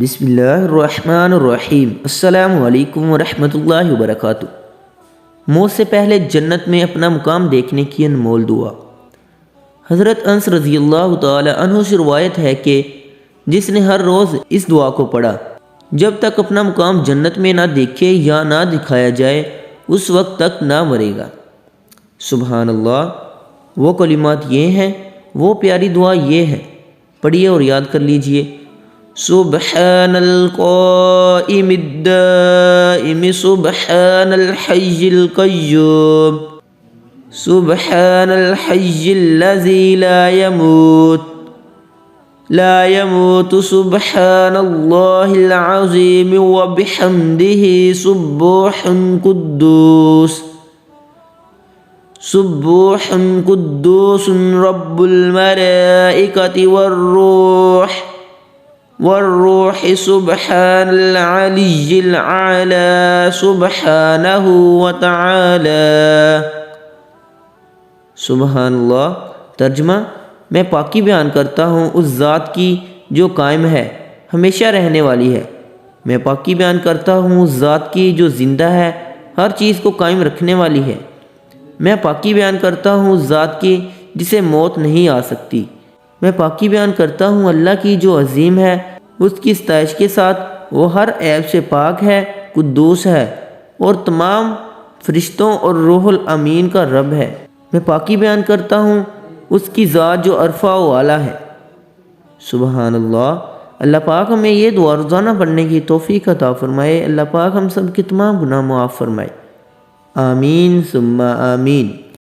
بسم اللہ الرحمن الرحیم۔ السلام علیکم ورحمۃ اللہ وبرکاتہ۔ موت سے پہلے جنت میں اپنا مقام دیکھنے کی انمول دعا۔ حضرت انس رضی اللہ تعالی عنہ سے روایت ہے کہ جس نے ہر روز اس دعا کو پڑھا جب تک اپنا مقام جنت میں نہ دیکھے یا نہ دکھایا جائے اس وقت تک نہ مرے گا۔ سبحان اللہ۔ وہ کلمات یہ ہیں، وہ پیاری دعا یہ ہے، پڑھیے اور یاد کر لیجئے۔ سبحان القائم الدائم سبحان الحي القيوم سبحان الحي الذي لا يموت سبحان الله العظيم وبحمده سبوح قدوس رب الملائكة والروح سبحان العلي الأعلى سبحانه وتعالى۔ سبحان اللہ۔ ترجمہ: میں پاکی بیان کرتا ہوں اس ذات کی جو قائم ہے، ہمیشہ رہنے والی ہے۔ میں پاکی بیان کرتا ہوں اس ذات کی جو زندہ ہے، ہر چیز کو قائم رکھنے والی ہے۔ میں پاکی بیان کرتا ہوں اس ذات کی جسے موت نہیں آ سکتی۔ میں پاکی بیان کرتا ہوں اللہ کی جو عظیم ہے، اس کی ستائش کے ساتھ وہ ہر عیب سے پاک ہے، قدوس ہے اور تمام فرشتوں اور روح الامین کا رب ہے۔ میں پاکی بیان کرتا ہوں اس کی ذات جو عرفہ و اعلیٰ ہے۔ سبحان اللہ۔ اللہ پاک ہمیں یہ دعا روزانہ پڑھنے کی توفیق عطا فرمائے۔ اللہ پاک ہم سب کے تمام گناہ معاف فرمائے۔ آمین ثم آمین۔